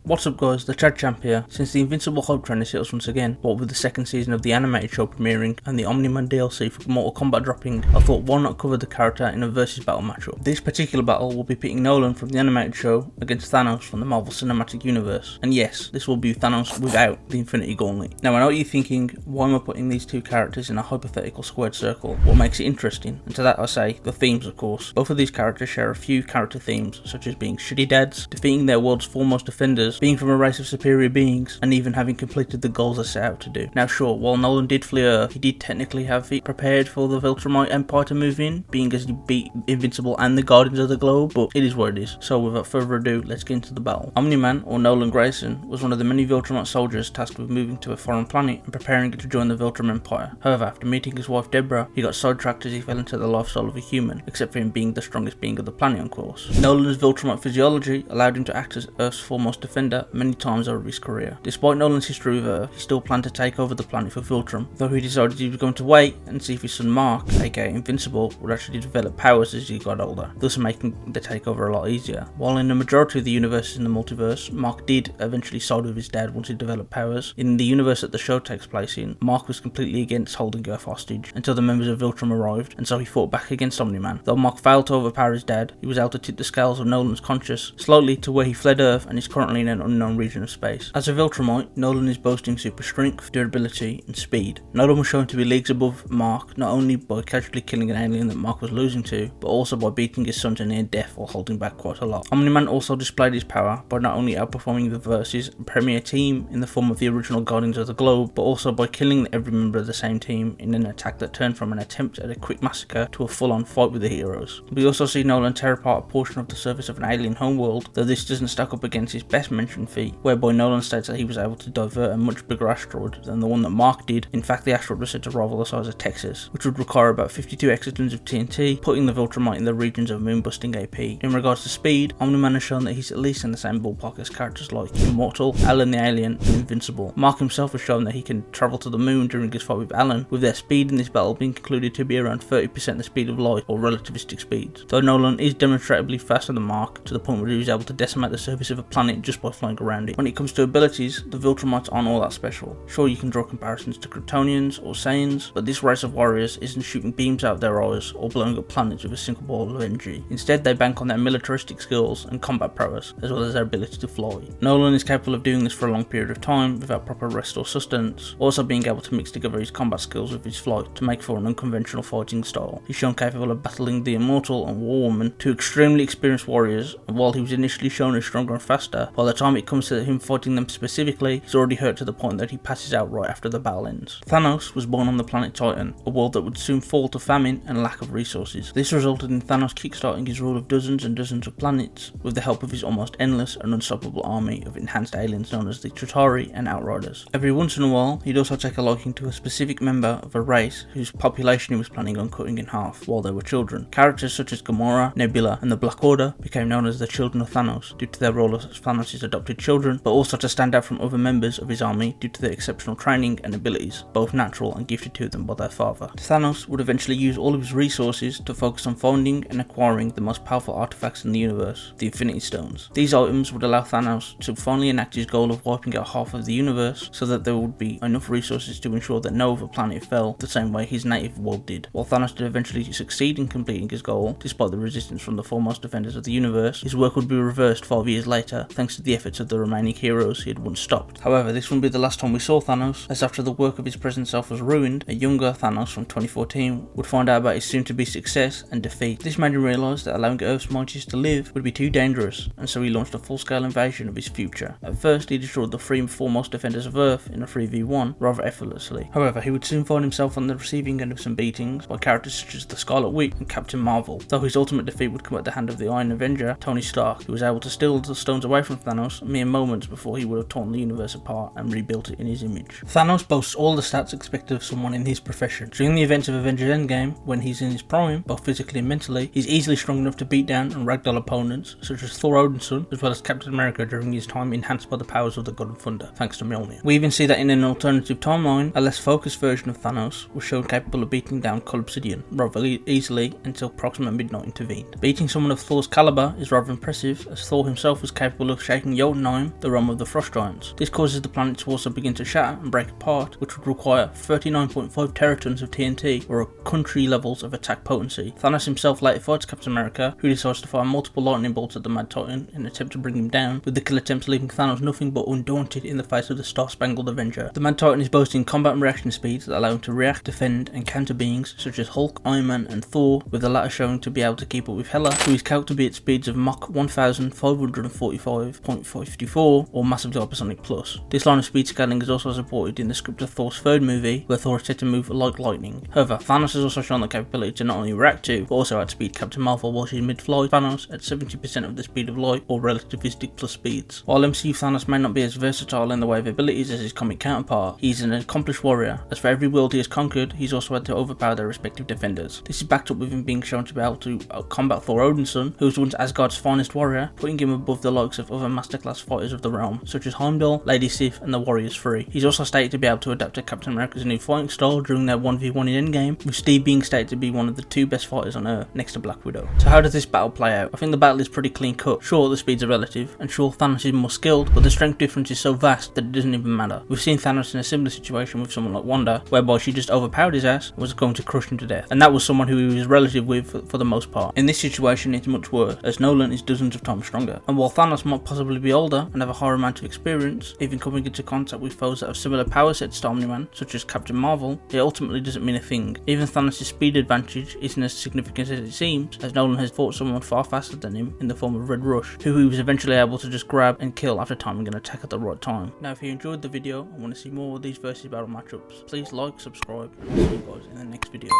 What's up guys, the Chad Champ here. Since the Invincible hype train has hit us once again, what with the second season of the animated show premiering and the Omni-Man DLC for Mortal Kombat dropping, I thought why not cover the character in a versus battle matchup. This particular battle will be pitting Nolan from the animated show against Thanos from the Marvel Cinematic Universe. And yes, this will be Thanos without the Infinity Gauntlet. Now I know what you're thinking, why am I putting these two characters in a hypothetical squared circle? What makes it interesting? And to that I say, the themes of course. Both of these characters share a few character themes, such as being shitty dads, defeating their world's foremost defenders, being from a race of superior beings, and even having completed the goals they set out to do. Now sure, while Nolan did flee Earth, he did technically have it prepared for the Viltrumite Empire to move in, being as he beat Invincible and the Guardians of the Globe, but it is what it is. So without further ado, let's get into the battle. Omni-Man, or Nolan Grayson, was one of the many Viltrumite soldiers tasked with moving to a foreign planet and preparing it to join the Viltrum Empire. However, after meeting his wife Deborah, he got sidetracked as he fell into the lifestyle of a human, except for him being the strongest being of the planet on course. Nolan's Viltrumite physiology allowed him to act as Earth's foremost defender many times over his career. Despite Nolan's history with Earth, he still planned to take over the planet for Viltrum, though he decided he was going to wait and see if his son Mark, aka Invincible, would actually develop powers as he got older, thus making the takeover a lot easier. While in the majority of the universes in the multiverse, Mark did eventually side with his dad once he developed powers. In the universe that the show takes place in, Mark was completely against holding Earth hostage until the members of Viltrum arrived, and so he fought back against Omni-Man. Though Mark failed to overpower his dad, he was able to tip the scales of Nolan's conscience slightly to where he fled Earth and is currently in an unknown region of space. As a Viltrumite, Nolan is boasting super strength, durability, and speed. Nolan was shown to be leagues above Mark, not only by casually killing an alien that Mark was losing to, but also by beating his son to near death while holding back quite a lot. Omni-Man also displayed his power by not only outperforming the Versus premier team in the form of the original Guardians of the Globe, but also by killing every member of the same team in an attack that turned from an attempt at a quick massacre to a full-on fight with the heroes. We also see Nolan tear apart a portion of the surface of an alien homeworld, though this doesn't stack up against his best mentioned feat, whereby Nolan states that he was able to divert a much bigger asteroid than the one that Mark did. In fact, the asteroid was said to rival the size of Texas, which would require about 52 exatons of TNT, putting the Viltrumite in the regions of moon-busting AP. In regards to speed, Omni-Man has shown that he's at least in the same ballpark as characters like Immortal, Alan the Alien, and Invincible. Mark himself has shown that he can travel to the moon during his fight with Alan, with their speed in this battle being concluded to be around 30% the speed of light, or relativistic speeds. Though Nolan is demonstrably faster than Mark, to the point where he was able to decimate the surface of a planet just by flying around it. When it comes to abilities, the Viltrumites aren't all that special. Sure, you can draw comparisons to Kryptonians or Saiyans, but this race of warriors isn't shooting beams out of their eyes or blowing up planets with a single ball of energy. Instead, they bank on their militaristic skills and combat prowess, as well as their ability to fly. Nolan is capable of doing this for a long period of time without proper rest or sustenance, also being able to mix together his combat skills with his flight to make for an unconventional fighting style. He's shown capable of battling the Immortal and War Woman, two extremely experienced warriors, and while he was initially shown as stronger and faster, by the time it comes to him fighting them specifically, he's already hurt to the point that he passes out right after the battle ends. Thanos was born on the planet Titan, a world that would soon fall to famine and lack of resources. This resulted in Thanos kickstarting his rule of dozens and dozens of planets, with the help of his almost endless and unstoppable army of enhanced aliens known as the Chitauri and Outriders. Every once in a while, he'd also take a liking to a specific member of a race whose population he was planning on cutting in half while they were children. Characters such as Gamora, Nebula, and the Black Order became known as the Children of Thanos due to their role as Thanos' adopted children, but also to stand out from other members of his army due to their exceptional training and abilities, both natural and gifted to them by their father. Thanos would eventually use all of his resources to focus on finding and acquiring the most powerful artifacts in the universe, the Infinity Stones. These items would allow Thanos to finally enact his goal of wiping out half of the universe, so that there would be enough resources to ensure that no other planet fell the same way his native world did. While Thanos did eventually succeed in completing his goal, despite the resistance from the foremost defenders of the universe, his work would be reversed 5 years later thanks to the efforts of the remaining heroes he had once stopped. However, this wouldn't be the last time we saw Thanos, as after the work of his present self was ruined, a younger Thanos from 2014 would find out about his soon-to-be success and defeat. This made him realise that allowing Earth's mightiest to live would be too dangerous, and so he launched a full-scale invasion of his future. At first, he destroyed the three foremost defenders of Earth in a 3v1 rather effortlessly. However, he would soon find himself on the receiving end of some beatings by characters such as the Scarlet Witch and Captain Marvel, though his ultimate defeat would come at the hand of the Iron Avenger, Tony Stark, who was able to steal the stones away from Thanos mere moments before he would have torn the universe apart and rebuilt it in his image. Thanos boasts all the stats expected of someone in his profession. During the events of Avengers Endgame, when he's in his prime, both physically and mentally, he's easily strong enough to beat down and ragdoll opponents, such as Thor Odinson, as well as Captain America during his time enhanced by the powers of the God of Thunder, thanks to Mjolnir. We even see that in an alternative timeline, a less focused version of Thanos was shown capable of beating down Cull Obsidian rather easily until proximate midnight intervened. Beating someone of Thor's caliber is rather impressive, as Thor himself was capable of shaking Jotunheim, the realm of the Frost Giants. This causes the planet to also begin to shatter and break apart, which would require 39.5 teratons of TNT, or a country levels of attack potency. Thanos himself later fights Captain America, who decides to fire multiple lightning bolts at the Mad Titan in an attempt to bring him down, with the kill attempts leaving Thanos nothing but undaunted in the face of the Star-Spangled Avenger. The Mad Titan is boasting combat and reaction speeds that allow him to react, defend, and counter beings such as Hulk, Iron Man, and Thor, with the latter showing to be able to keep up with Hela, who is calculated to be at speeds of Mach 1545.54 or massively hypersonic plus. This line of speed scaling is also supported in the script of Thor's third movie, where Thor is said to move like lightning. However, Thanos has also shown the capability to not only react to, but also outspeed Captain Marvel while she's mid-flight, Thanos at 70% of the speed of light, or relativistic plus speeds. While MCU Thanos may not be as versatile in the way of abilities as his comic counterpart, he's an accomplished warrior, as for every world he has conquered, he's also had to overpower their respective defenders. This is backed up with him being shown to be able to combat Thor Odin's son, who was once Asgard's finest warrior, putting him above the likes of other masterclass fighters of the realm, such as Heimdall, Lady Sif, and the Warriors 3. He's also stated to be able to adapt to Captain America's new fighting style during their 1v1 in Endgame, with Steve being stated to be one of the two best fighters on Earth, next to Black Widow. So how does this battle play out? I think the battle is pretty clean cut. Sure, the speeds are relative, and sure, Thanos is more skilled, but the strength difference is so vast that it doesn't even matter. We've seen Thanos in a similar situation with someone like Wanda, whereby she just overpowered his ass and was going to crush him to death, and that was someone who he was relative with for the most part. In this situation, it's much worse, as Nolan is dozens of times stronger, and while Thanos might possibly be older and have a higher amount of experience, even coming into contact with foes that have similar power sets to Omni-Man, such as Captain Marvel, it ultimately doesn't mean a thing. Even Thanos' speed advantage isn't as significant as it seems, as Nolan has fought someone far faster than him in the form of Red Rush, who he was eventually able to just grab and kill after timing an attack at the right time. Now, if you enjoyed the video and want to see more of these versus battle matchups, please like, subscribe, and I'll see you guys in the next video.